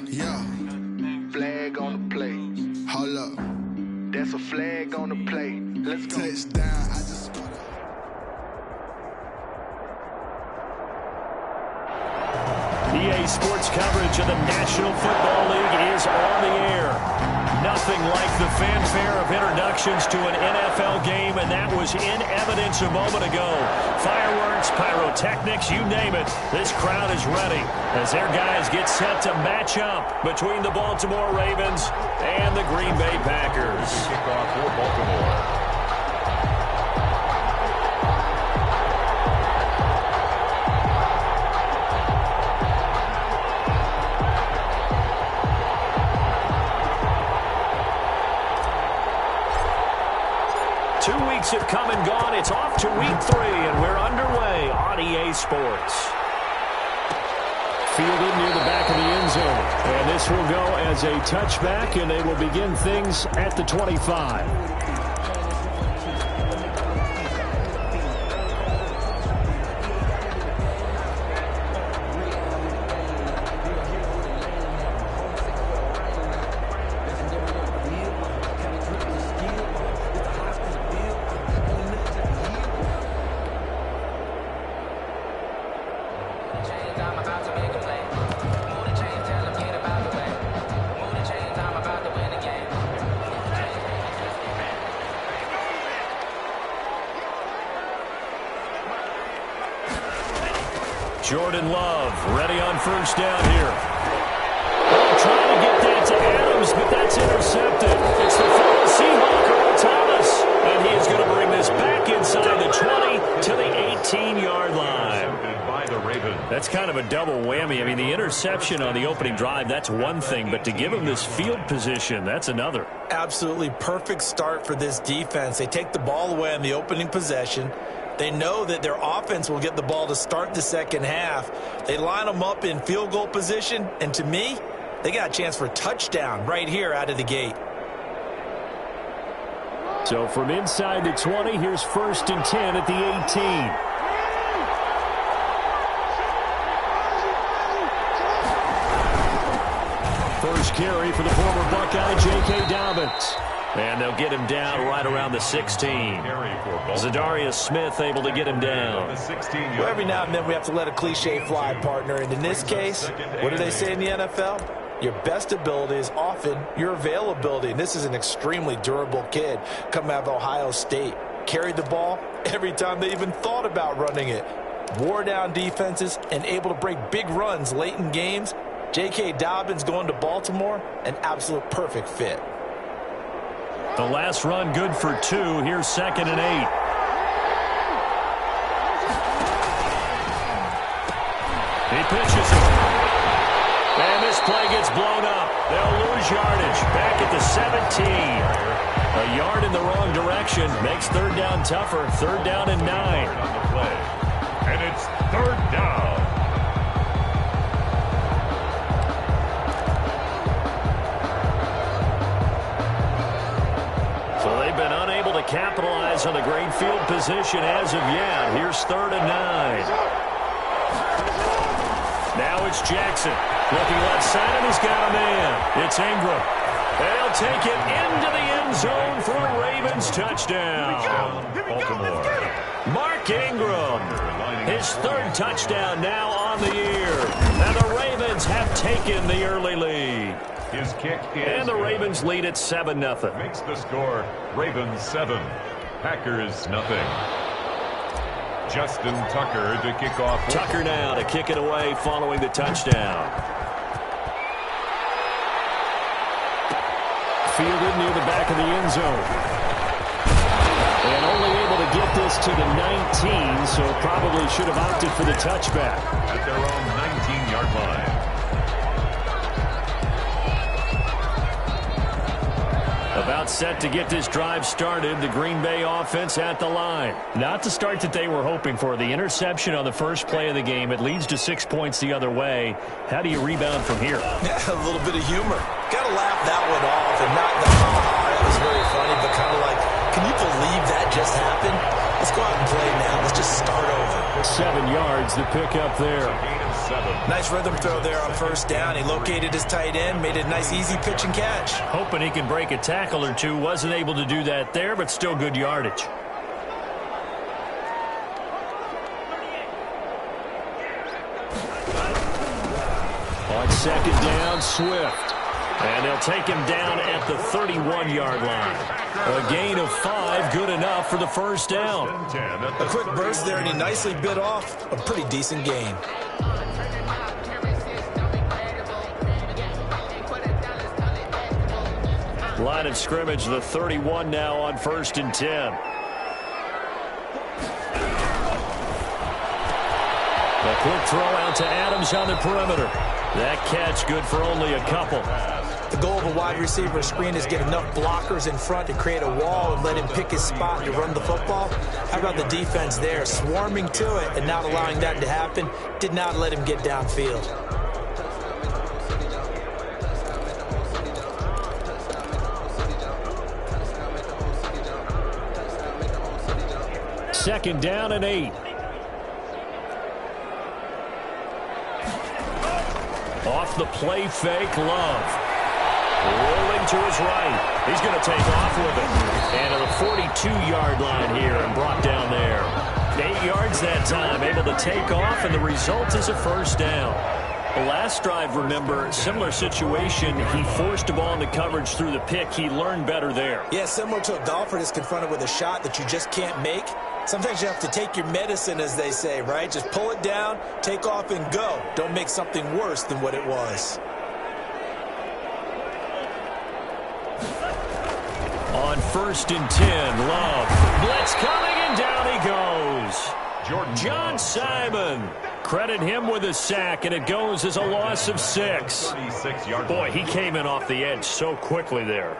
Yeah. Flag on the play. Hold up. That's a flag on the play. Let's go. Touchdown. I just wanna... EA Sports coverage of the National Football League is on the air. Nothing like the fanfare of introductions to an NFL game, and that was in evidence a moment ago. Fireworks, pyrotechnics, you name it. This crowd is ready as their guys get set to match up between the Baltimore Ravens and the Green Bay Packers. Kickoff for Baltimore. 2 weeks have come and gone. It's off to week 3, and we're underway on EA Sports. Fielded near the back of the end zone. And this will go as a touchback, and they will begin things at the 25. 'Jordan Love ready on first down here. Trying to get that to Adams, but that's intercepted. It's the former Seahawk, Earl Thomas. And he is going to bring this back inside the 20 to the 18-yard line. By the Ravens. That's kind of a double whammy. I mean, the interception on the opening drive, that's one thing. But to give him this field position, that's another. Absolutely perfect start for this defense. They take the ball away on the opening possession. They know that their offense will get the ball to start the second half. They line them up in field goal position, and to me, they got a chance for a touchdown right here out of the gate. So from inside the 20, here's 1st and 10 at the 18. First carry for the former Buckeye, J.K. Dobbins. And they'll get him down right around the 16. Zadarius Smith able to get him down. Well, every now and then we have to let a cliche fly, partner. And in this case, what do they say in the NFL? Your best ability is often your availability. And this is an extremely durable kid coming out of Ohio State. Carried the ball every time they even thought about running it. Wore down defenses and able to break big runs late in games. J.K. Dobbins going to Baltimore, an absolute perfect fit. The last run good for 2. Here's 2nd and 8. He pitches it. And this play gets blown up. They'll lose yardage. Back at the 17. A yard in the wrong direction. Makes 3rd down tougher. 3rd down and 9. On the play. And it's 3rd down. Capitalize on the great field position as of yet. Here's 3rd and 9. Now it's Jackson. Looking left side, and he's got a man. It's Ingram. They'll take it into the end zone for a Ravens touchdown. Baltimore. Mark Ingram. His 3rd touchdown now on the year. And the Ravens have taken the early lead. His kick is and the Ravens lead at 7-0. Makes the score Ravens 7, Packers nothing. Justin Tucker to kick off. Tucker now to kick it away following the touchdown. Fielded near the back of the end zone. And only able to get this to the 19, so probably should have opted for the touchback. At their own 19-yard line. About set to get this drive started. The Green Bay offense at the line. Not the start that they were hoping for. The interception on the first play of the game. It leads to 6 points the other way. How do you rebound from here? Yeah, a little bit of humor. Got to laugh that one off and not the ha-ha. That was very funny, but kind of like, can you believe that just happened? Let's go out and play now. Let's just start over. 7 yards, the pick up there. A gain of Nice rhythm throw there on first down. He located his tight end, made it a nice easy pitch and catch. Hoping he can break a tackle or two. Wasn't able to do that there, but still good yardage. On second down, Swift. And they'll take him down at the 31-yard line. A gain of 5, good enough for the first down. A quick burst there, and he nicely bit off a pretty decent gain. Line of scrimmage, the 31 now on 1st and 10. A quick throw out to Adams on the perimeter. That catch good for only a couple. The goal of a wide receiver screen is get enough blockers in front to create a wall and let him pick his spot to run the football. How about the defense there, swarming to it and not allowing that to happen? Did not let him get downfield. Second down and 8. Off the play fake, Love. Rolling to his right. He's going to take off with it. And to the 42-yard line here and brought down there. 8 yards that time, able to take off, and the result is a first down. The last drive, remember, similar situation. He forced a ball into coverage through the pick. He learned better there. Yeah, similar to a golfer that's confronted with a shot that you just can't make. Sometimes you have to take your medicine, as they say, right? Just pull it down, take off, and go. Don't make something worse than what it was. On 1st and 10, Love. Blitz coming, and down he goes. John Simon. Credit him with a sack, and it goes as a loss of 6. Boy, he came in off the edge so quickly there.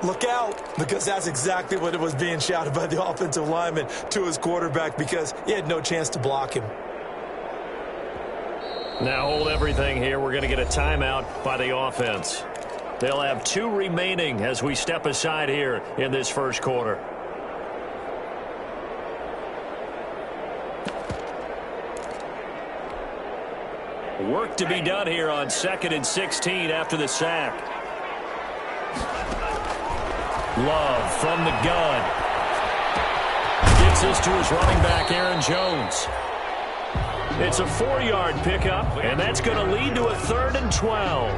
Look out, because that's exactly what it was being shouted by the offensive lineman to his quarterback, because he had no chance to block him. Now hold everything here. We're going to get a timeout by the offense. They'll have 2 remaining as we step aside here in this first quarter. Work to be done here on 2nd and 16 after the sack. Love from the gun. Gets this to his running back, Aaron Jones. It's a 4-yard pickup, and that's going to lead to a 3rd and 12.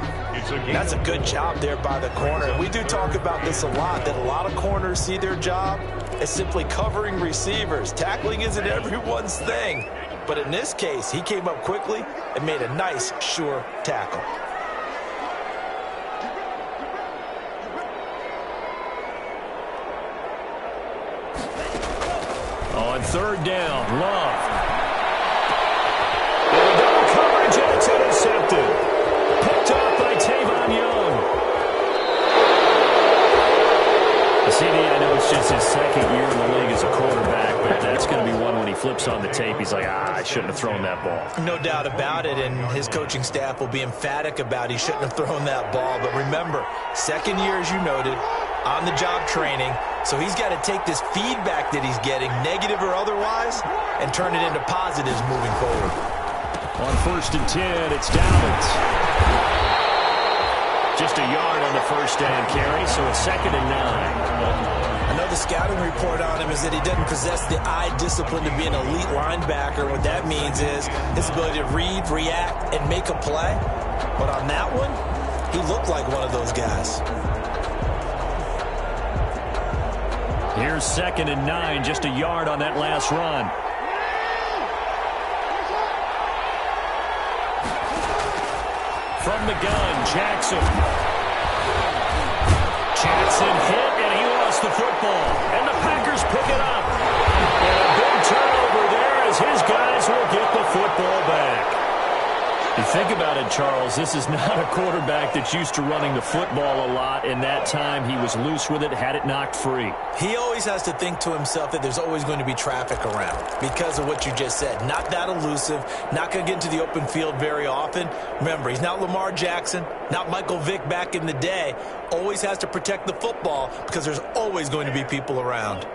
That's a good job there by the corner. We do talk about this a lot, that a lot of corners see their job as simply covering receivers. Tackling isn't everyone's thing. But in this case, he came up quickly and made a nice, sure tackle. On 3rd down, Love. Double coverage, and it's intercepted. Picked off by Tavon Young. CD, I know it's just his 2nd year in the league as a quarterback, but that's going to be one when he flips on the tape. He's like, I shouldn't have thrown that ball. No doubt about it, and his coaching staff will be emphatic about he shouldn't have thrown that ball. But remember, 2nd year, as you noted, on-the-job training, so he's got to take this feedback that he's getting, negative or otherwise, and turn it into positives moving forward. On 1st and 10, it's Downs. Just a yard on the first down carry, so it's 2nd and 9. I know the scouting report on him is that he doesn't possess the eye discipline to be an elite linebacker. What that means is his ability to read, react, and make a play. But on that one, he looked like one of those guys. Here's 2nd and 9, just a yard on that last run. From the gun, Jackson. Jackson hit, and he lost the football. And the Packers pick it up. And a big turnover there as his guys will get the football back. You think about it, Charles, this is not a quarterback that's used to running the football a lot. In that time, he was loose with it, had it knocked free. He always has to think to himself that there's always going to be traffic around because of what you just said. Not that elusive, not going to get into the open field very often. Remember, he's not Lamar Jackson, not Michael Vick back in the day. Always has to protect the football because there's always going to be people around.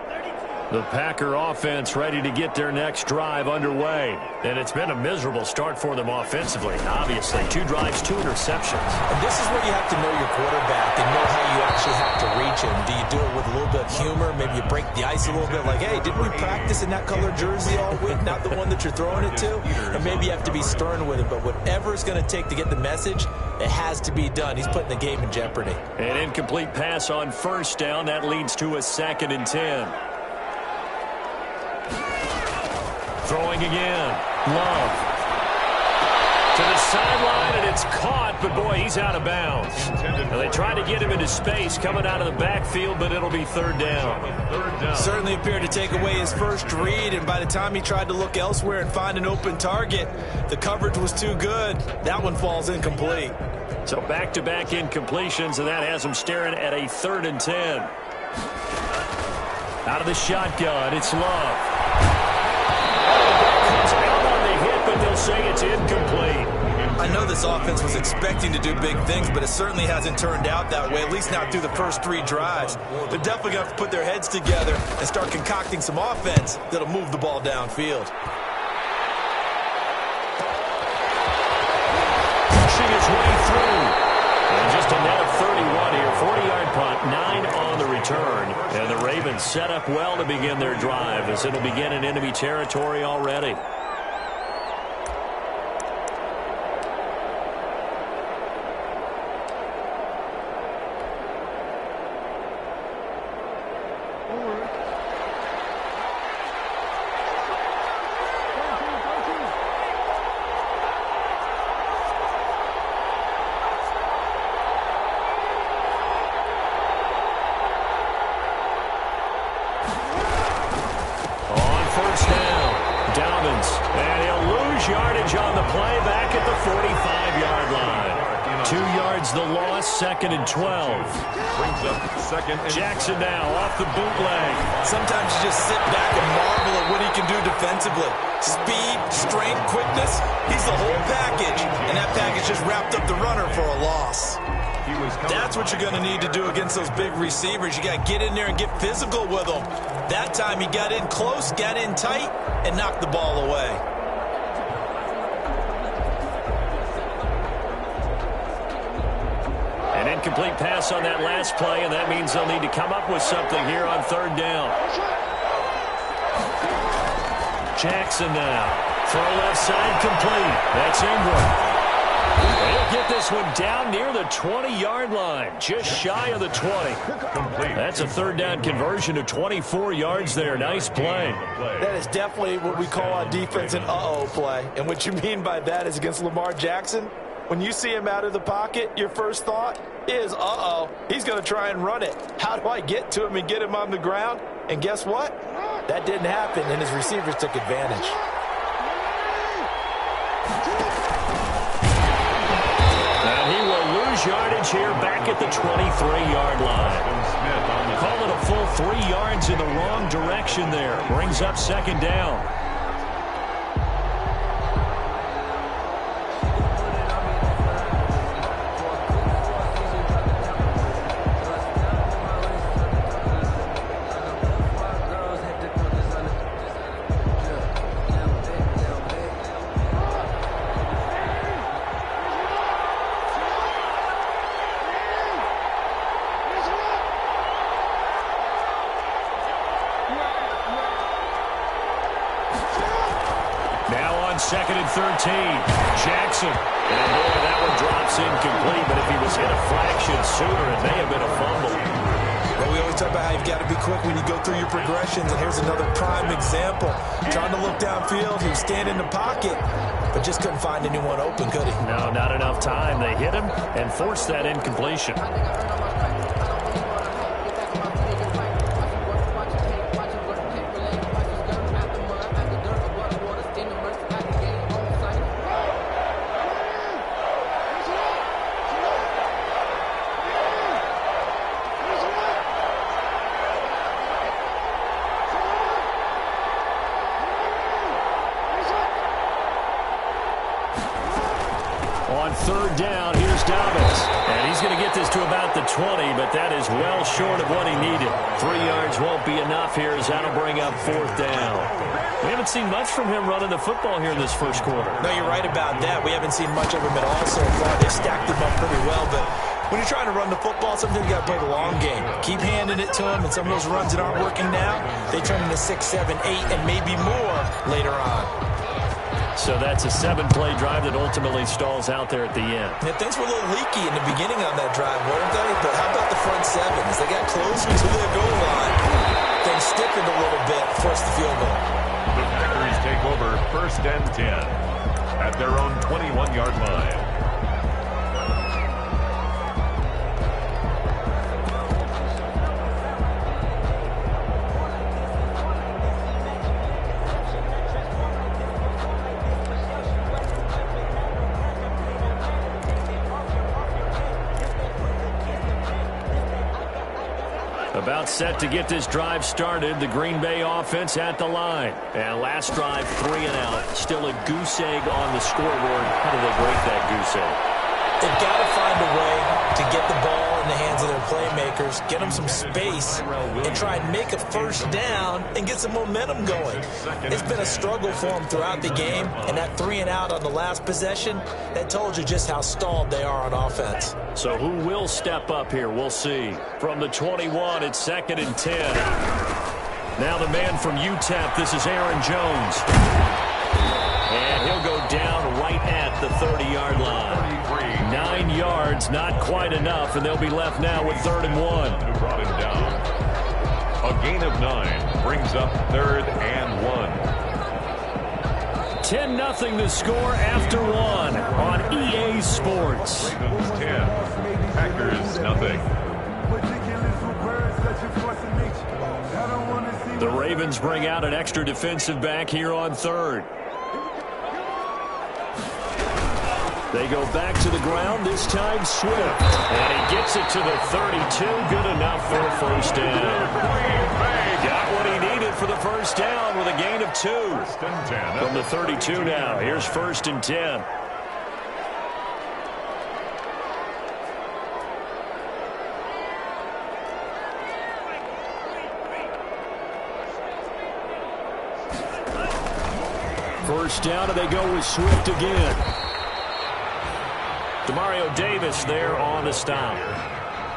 The Packer offense ready to get their next drive underway. And it's been a miserable start for them offensively. Obviously, 2 drives, 2 interceptions. And this is where you have to know your quarterback and know how you actually have to reach him. Do you do it with a little bit of humor? Maybe you break the ice a little bit like, hey, didn't we practice in that color jersey all week? Not the one that you're throwing it to? And maybe you have to be stern with it. But whatever it's going to take to get the message, it has to be done. He's putting the game in jeopardy. An incomplete pass on first down. That leads to a 2nd and 10. Throwing again. Love. To the sideline, and it's caught, but boy, he's out of bounds. Now, they tried to get him into space coming out of the backfield, but it'll be 3rd down. Certainly appeared to take away his first read, and by the time he tried to look elsewhere and find an open target, the coverage was too good. That one falls incomplete. So back-to-back incompletions, and that has him staring at a 3rd and 10. Out of the shotgun, it's Love. But they'll say it's incomplete. I know this offense was expecting to do big things, but it certainly hasn't turned out that way, at least not through the first 3 drives. They're definitely going to have to put their heads together and start concocting some offense that'll move the ball downfield. Pushing his way through. And just a net of 31 here. 40-yard punt, 9 on the return. And the Ravens set up well to begin their drive as it'll begin in enemy territory already. Yardage on the play back at the 45-yard line. 2 yards the loss, 2nd and 12. Brings up 2nd and Jackson now off the bootleg. Sometimes you just sit back and marvel at what he can do defensively. Speed, strength, quickness, he's the whole package. And that package just wrapped up the runner for a loss. That's what you're going to need to do against those big receivers. You got to get in there and get physical with them. That time he got in close, got in tight, and knocked the ball away. An incomplete pass on that last play, and that means they'll need to come up with something here on 3rd down. Jackson now. Throw left side complete. That's Ingram. He'll get this one down near the 20-yard line, just shy of the 20. complete. That's a 3rd down conversion to 24 yards there. Nice play. That is definitely what we call on defense an uh-oh play. And what you mean by that is against Lamar Jackson, when you see him out of the pocket, your first thought is, uh-oh, he's going to try and run it. How do I get to him and get him on the ground? And guess what? That didn't happen, and his receivers took advantage. And he will lose yardage here back at the 23-yard line. Call it a full 3 yards in the wrong direction there. Brings up 2nd down. Now on 2nd and 13, Jackson. And boy, that one drops incomplete, but if he was hit a fraction sooner, it may have been a fumble. Well, we always talk about how you've got to be quick when you go through your progressions, and here's another prime example. Trying to look downfield, he was standing in the pocket, but just couldn't find anyone open, could he? No, not enough time. They hit him and forced that incompletion. On 3rd down, here's Dobbins. And he's going to get this to about the 20, but that is well short of what he needed. 3 yards won't be enough here as that'll bring up 4th down. We haven't seen much from him running the football here in this first quarter. No, you're right about that. We haven't seen much of him at all so far. They've stacked him up pretty well, but when you're trying to run the football, sometimes you got to play the long game. Keep handing it to him, and some of those runs that aren't working now, they turn into 6, 7, 8, and maybe more later on. So that's a 7-play drive that ultimately stalls out there at the end. Yeah, things were a little leaky in the beginning on that drive, weren't they? But how about the front seven? As they got closer to their goal line, things stiffened a little bit, forced the field goal. The Packers take over 1st and 10 at their own 21-yard line. About set to get this drive started. The Green Bay offense at the line. And last drive, 3 and out. Still a goose egg on the scoreboard. How do they break that goose egg? They've got to find a way to get the ball in the hands of their playmakers, get them some space, and try and make a first down and get some momentum going. It's been a struggle for them throughout the game, and that 3 and out on the last possession, that told you just how stalled they are on offense. So who will step up here? We'll see. From the 21, it's 2nd and 10. Now the man from UTEP, this is Aaron Jones. And he'll go down right at the 30-yard line. 9 yards, not quite enough, and they'll be left now with 3rd and 1. Who brought him down. A gain of 9 brings up 3rd and 1. 10-0 the score after 1 on EA Sports. Ravens 10, Packers nothing. The Ravens bring out an extra defensive back here on 3rd. They go back to the ground, this time Swift. And he gets it to the 32, good enough for a first down. Got what he needed for the first down with a gain of 2. 1st and 10. From the 32 now, here's 1st and 10. First down, and they go with Swift again. Demario Davis there on the stop.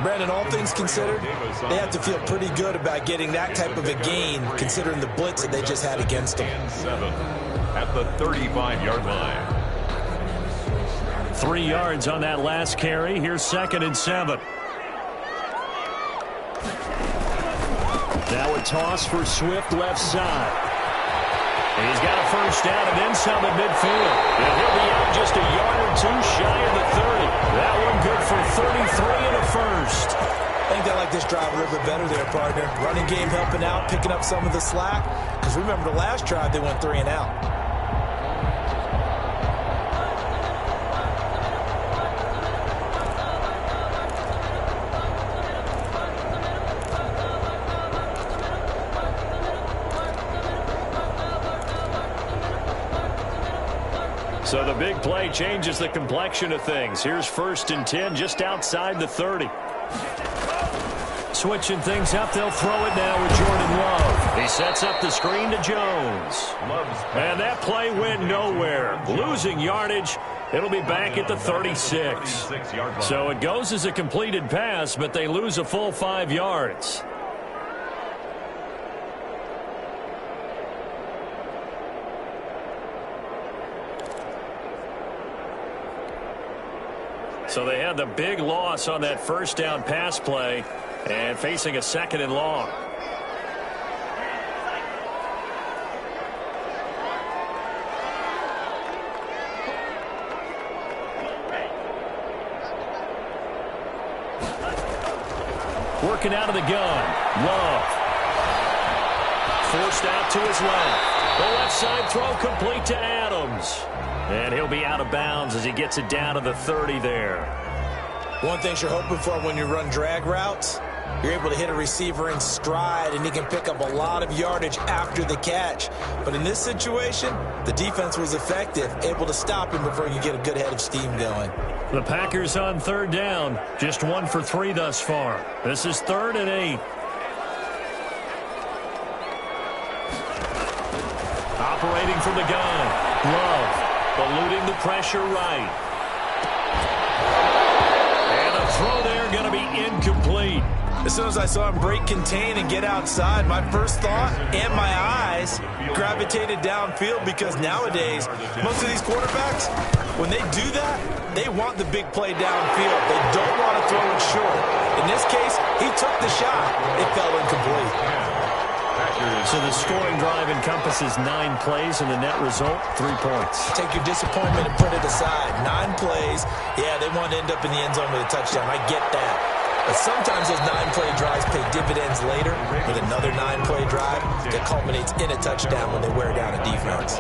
Brandon, all things considered, they have to feel pretty good about getting that type of a gain, considering the blitz that they just had against them. 7 at the 35-yard line. 3 yards on that last carry. Here's 2nd and 7. Now a toss for Swift left side. And he's got a first down and then some at midfield. And he'll be out just a yard or 2 shy of the 30. That one good for 33 and a first. I think they like this drive a little bit better there, partner. Running game helping out, picking up some of the slack. Because remember the last drive, they went 3 and out. So the big play changes the complexion of things. Here's 1st and 10 just outside the 30. Switching things up, they'll throw it now with Jordan Love. He sets up the screen to Jones. And that play went nowhere. Losing yardage. It'll be back at the 36. So it goes as a completed pass, but they lose a full 5 yards. So they had the big loss on that first down pass play and facing a 2nd and long. Working out of the gun. Love. Forced out to his left. The left side throw complete to Adams. And he'll be out of bounds as he gets it down to the 30 there. One thing you're hoping for when you run drag routes, You're able to hit a receiver in stride, and he can pick up a lot of yardage after the catch. But in this situation, the defense was effective, able to stop him before you get a good head of steam going. The Packers on third down, just 1 for 3 thus far. This is 3rd and 8. Operating from the gun, Love, eluding the pressure right. And a throw there going to be incomplete. As soon as I saw him break contain and get outside, my first thought and my eyes gravitated downfield, because nowadays, most of these quarterbacks, when they do that, they want the big play downfield. They don't want to throw it short. In this case, he took the shot. It fell incomplete. So the scoring drive encompasses 9 plays, and the net result, 3 points. Take your disappointment and put it aside. 9 plays. Yeah, they want to end up in the end zone with a touchdown. I get that. But sometimes those 9-play drives pay dividends later with another 9-play drive that culminates in a touchdown when they wear down a defense.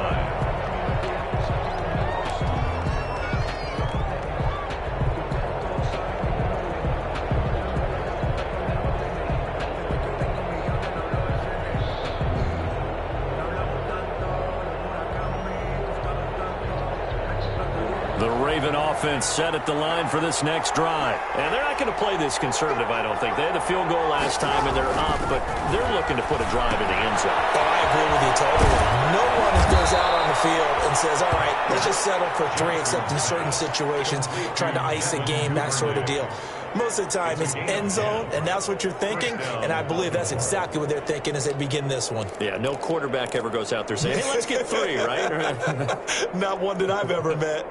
The Raven offense set at the line for this next drive. And they're not going to play this conservative, I don't think. They had the field goal last time, and they're up, but they're looking to put a drive in the end zone. Oh, I agree with you totally. No one goes out on the field and says, all right, let's just settle for 3, except in certain situations, trying to ice a game, that sort of deal. Most of the time, it's end zone, and that's what you're thinking, and I believe that's exactly what they're thinking as they begin this one. Yeah, no quarterback ever goes out there saying, hey, let's get 3, right? Not one that I've ever met.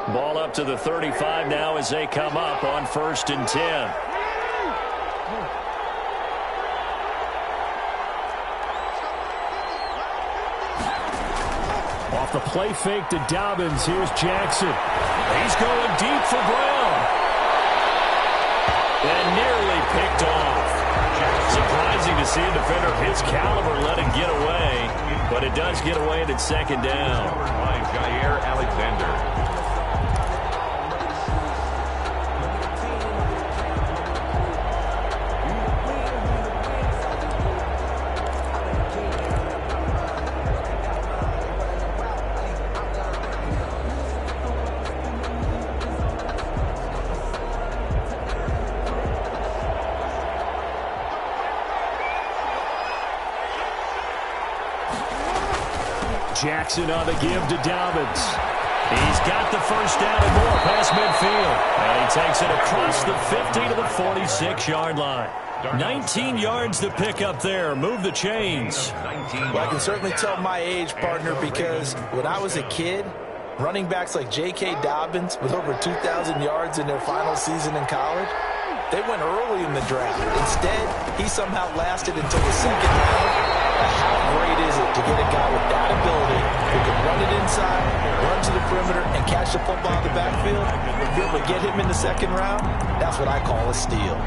Ball up to the 35 now as they come up on 1st and 10. Off the play fake to Dobbins. Here's Jackson. He's going deep for Brown. And nearly picked off. Surprising to see a defender of his caliber let it get away. But it does get away at 2nd down. By Jair Alexander. Jackson on the give to Dobbins. He's got the first down and more past midfield. And he takes it across the 50 to the 46-yard line. 19 yards to pick up there. Move the chains. Well, I can certainly tell my age, partner, because when I was a kid, running backs like J.K. Dobbins with over 2,000 yards in their final season in college, they went early in the draft. Instead, he somehow lasted until the 2nd round. How great is it to get a guy with that ability who can run it inside, run to the perimeter, and catch the football in the backfield? If you're able to get him in the 2nd round, that's what I call a steal.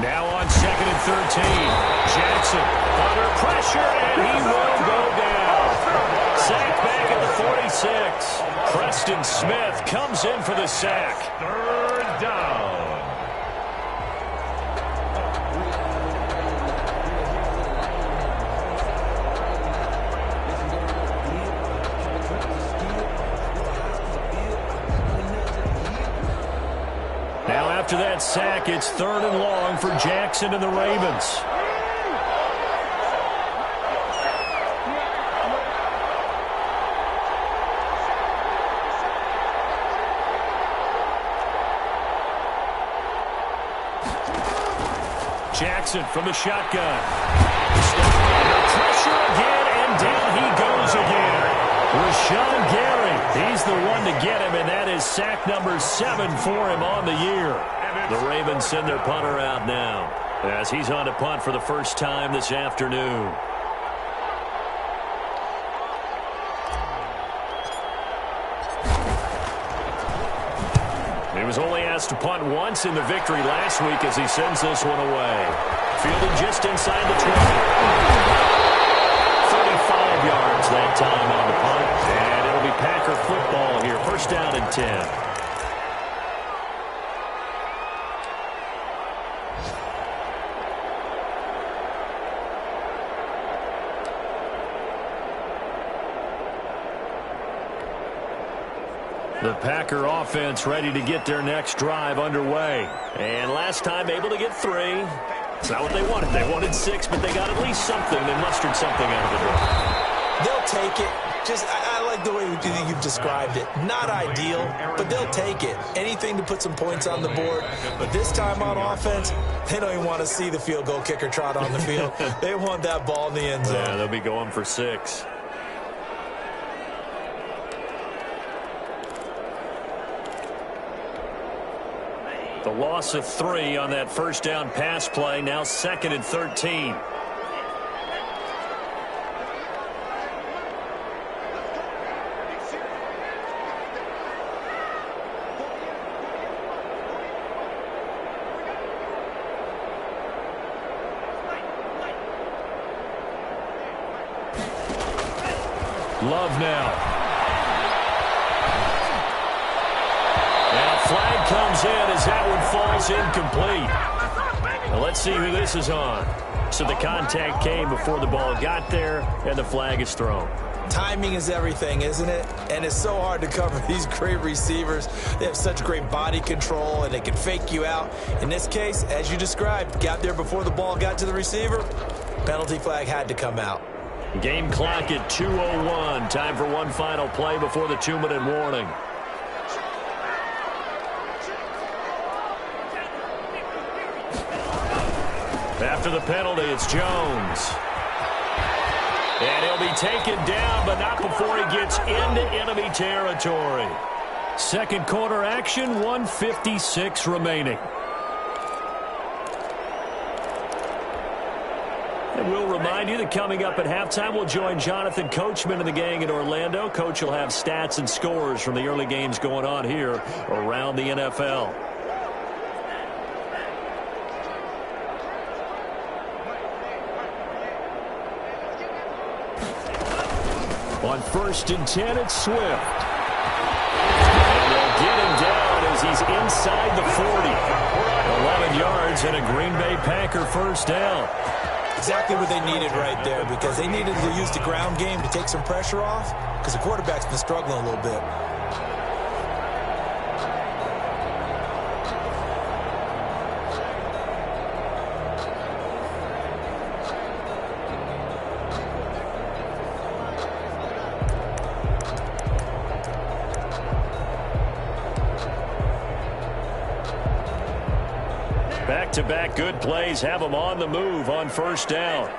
Now on 2nd and 13. Jackson under pressure, and he will go down. Sacked back at the 46. Preston Smith comes in for the sack. 3rd down. After that sack, it's 3rd and long for Jackson and the Ravens. Jackson from the shotgun. Under pressure again, and down he goes again. Rashawn Gary, he's the one to get him, and that is sack number 7 for him on the year. The Ravens send their punter out now. as he's on to punt for the first time this afternoon. He was only asked to punt once in the victory last week as he sends this one away. Fielded just inside the 20. 35 yards that time on the punt. And it'll be Packer football here. First down and 10. The Packer offense ready to get their next drive underway. And last time able to get 3. It's not what they wanted. They wanted 6, but they got at least something. They mustered something out of the drive. They'll take it. I like the way you've described it. Not ideal, but they'll take it. Anything to put some points on the board. But this time on offense, they don't even want to see the field goal kicker trot on the field. They want that ball in the end zone. Yeah, they'll be going for 6. The loss of 3 on that first down pass play. Now 2nd and 13. Love now. Flag comes in as that one falls incomplete. Now let's see who this is on. So the contact came before the ball got there, and the flag is thrown. Timing is everything, isn't it? And it's so hard to cover these great receivers. They have such great body control, and they can fake you out. In this case, as you described, got there before the ball got to the receiver. Penalty flag had to come out. Game clock at 2:01. Time for one final play before the 2-minute warning. After the penalty, it's Jones. And he'll be taken down, but not before he gets into enemy territory. Second quarter action, 1:56 remaining. And we'll remind you that coming up at halftime, we'll join Jonathan Coachman and the gang in Orlando. Coach will have stats and scores from the early games going on here around the NFL. On 1st and 10, it's Swift. And they'll get him down as he's inside the 40. 11 yards and a Green Bay Packer first down. Exactly what they needed right there, because they needed to use the ground game to take some pressure off, because the quarterback's been struggling a little bit. Back-to-back good plays have him on the move on first down.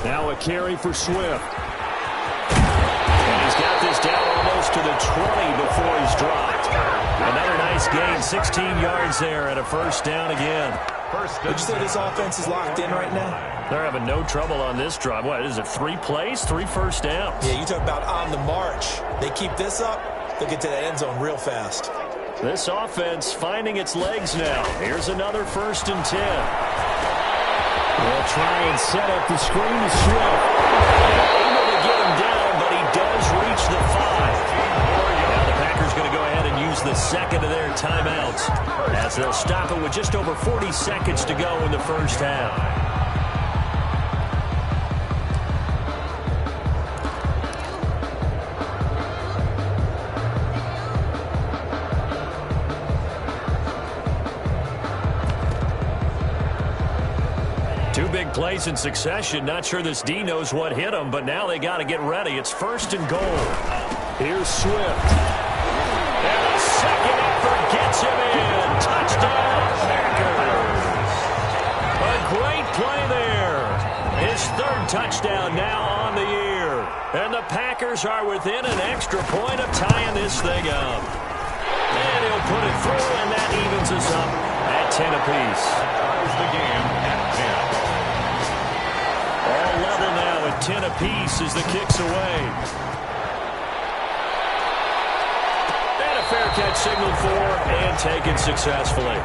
Now a carry for Swift. And he's got this down almost to the 20 before he's dropped. Another nice gain, 16 yards there and a first down again. Would you say this offense is locked in right now? They're having no trouble on this drive. What is it, 3 plays, 3 first downs? Yeah, you talk about on the march. They keep this up, they'll get to that end zone real fast. This offense finding its legs now. Here's another 1st and 10. They'll try and set up the screen to Swift. Able to get him down, but he does reach the 5. Now the Packers going to go ahead and use the second of their timeouts as they'll stop it with just over 40 seconds to go in the first half. Plays in succession. Not sure this D knows what hit him, but now they got to get ready. It's 1st and goal. Here's Swift. And a second effort gets him in. Touchdown, Packers. A great play there. His 3rd touchdown now on the year. And the Packers are within an extra point of tying this thing up. And he'll put it through, and that evens us up at 10 apiece. Ties the game at 10. All level now at 10 apiece as the kick's away. And a fair catch signaled for and taken successfully.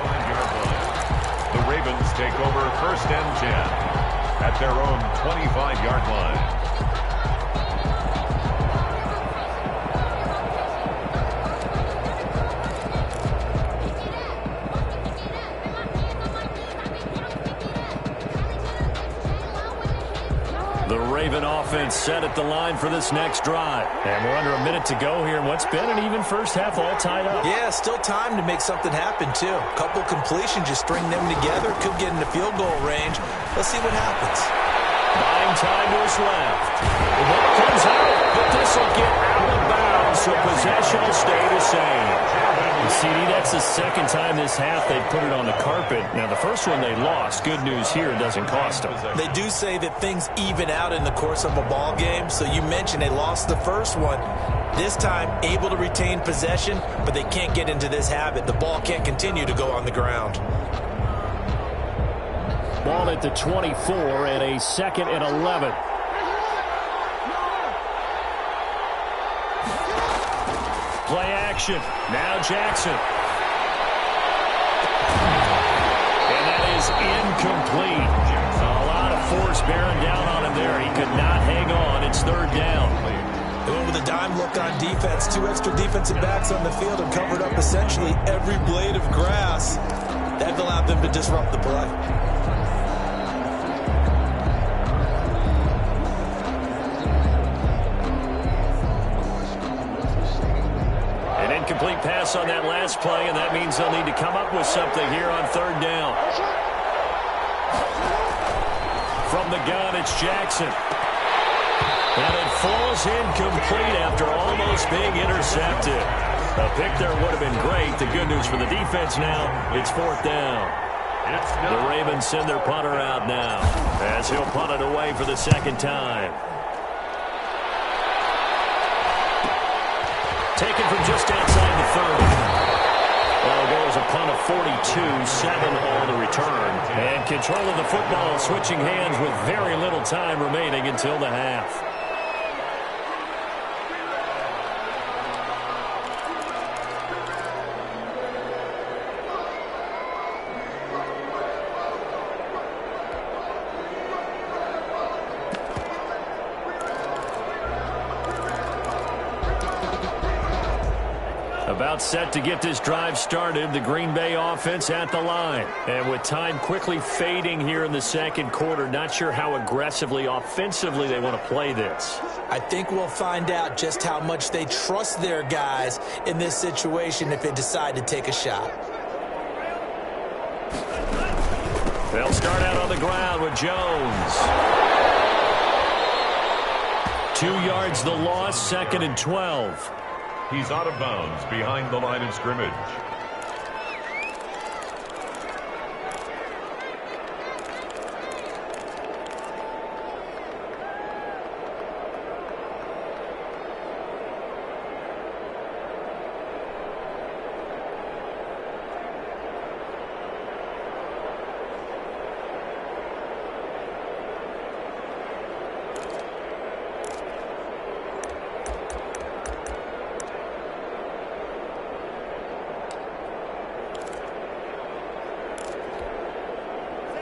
The Ravens take over 1st and 10 at their own 25-yard line. The Raven offense set at the line for this next drive. And we're under a minute to go here in what's been an even first half, all tied up. Yeah, still time to make something happen, too. A couple completions, just string them together. Could get into field goal range. Let's see what happens. Buying time to his left. The ball comes out, but this will get out of bounds, so possession will stay the same. CD, that's the second time this half they put it on the carpet. Now, the first one they lost. Good news here, it doesn't cost them. They do say that things even out in the course of a ball game. So you mentioned they lost the first one. This time, able to retain possession, but they can't get into this habit. The ball can't continue to go on the ground. Ball at the 24 and a 2nd and 11. Play action. Now Jackson. And that is incomplete. A lot of force bearing down on him there. He could not hang on. It's 3rd down. Going with a dime look on defense. 2 extra defensive backs on the field and covered up essentially every blade of grass. That allowed them to disrupt the play. Incomplete pass on that last play, and that means they'll need to come up with something here on 3rd down. From the gun, it's Jackson. And it falls incomplete after almost being intercepted. A pick there would have been great. The good news for the defense now, it's 4th down. The Ravens send their punter out now as he'll punt it away for the 2nd time. Taken from just outside the 30. Well, goes a punt of 42, 7 on the return. And control of the football switching hands with very little time remaining until the half. About set to get this drive started, the Green Bay offense at the line. And with time quickly fading here in the 2nd quarter, not sure how aggressively, offensively they want to play this. I think we'll find out just how much they trust their guys in this situation if they decide to take a shot. They'll start out on the ground with Jones. 2 yards the loss, 2nd and 12. He's out of bounds behind the line of scrimmage.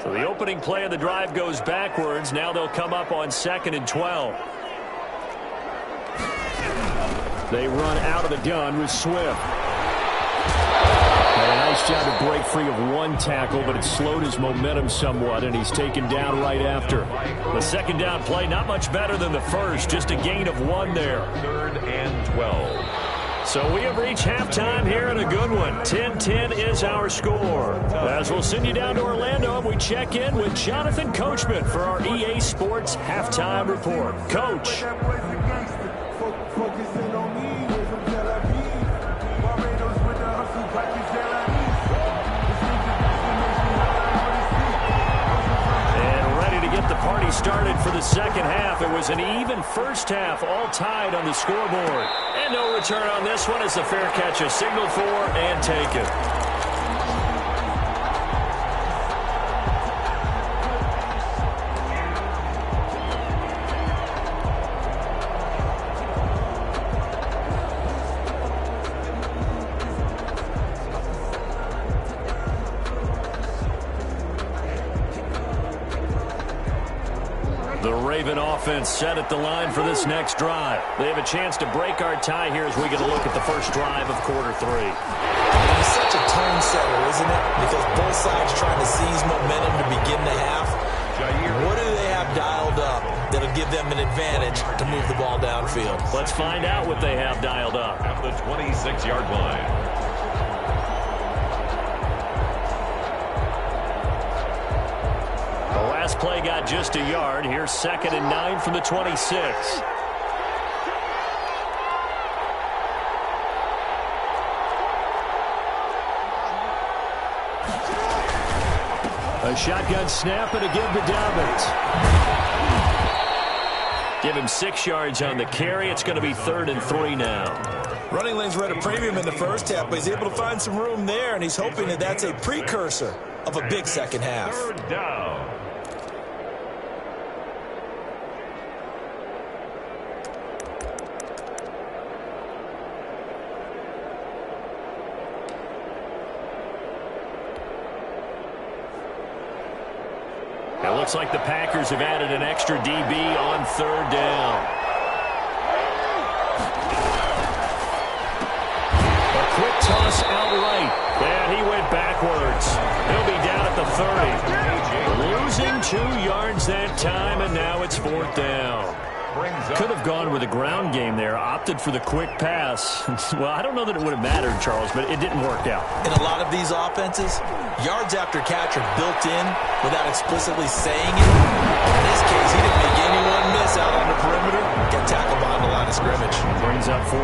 So the opening play of the drive goes backwards. Now they'll come up on 2nd and 12. They run out of the gun with Swift. And a nice job to break free of 1 tackle, but it slowed his momentum somewhat, and he's taken down right after. The 2nd down play, not much better than the first, just a gain of 1 there. 3rd and 12. So we have reached halftime here in a good one. 10-10 is our score. As we'll send you down to Orlando, and we check in with Jonathan Coachman for our EA Sports Halftime Report. Coach. The party started for the 2nd half. It was an even first half, all tied on the scoreboard. And no return on this one as the fair catch is signaled for and taken. The Raven offense set at the line for this next drive. They have a chance to break our tie here as we get a look at the first drive of quarter 3. It's such a tone setter, isn't it? Because both sides trying to seize momentum to begin the half. What do they have dialed up that'll give them an advantage to move the ball downfield? Let's find out what they have dialed up. At the 26-yard line. The last play got just a yard. Here's 2nd and 9 from the 26. A shotgun snap and a give to Dobbins. Give him 6 yards on the carry. It's going to be 3rd and 3 now. Running lanes were at a premium in the first half, but he's able to find some room there, and he's hoping that that's a precursor of a big second half. 3rd down. It looks like the Packers have added an extra DB on 3rd down. A quick toss out right. And he went backwards. He'll be down at the 30. Losing 2 yards that time, and now it's 4th down. Could have gone with a ground game there, opted for the quick pass. Well, I don't know that it would have mattered, Charles, but it didn't work out. In a lot of these offenses, yards after catch are built in without explicitly saying it. In this case, he didn't make anyone miss out on the perimeter. Get tackled behind the line of scrimmage. Brings up 4th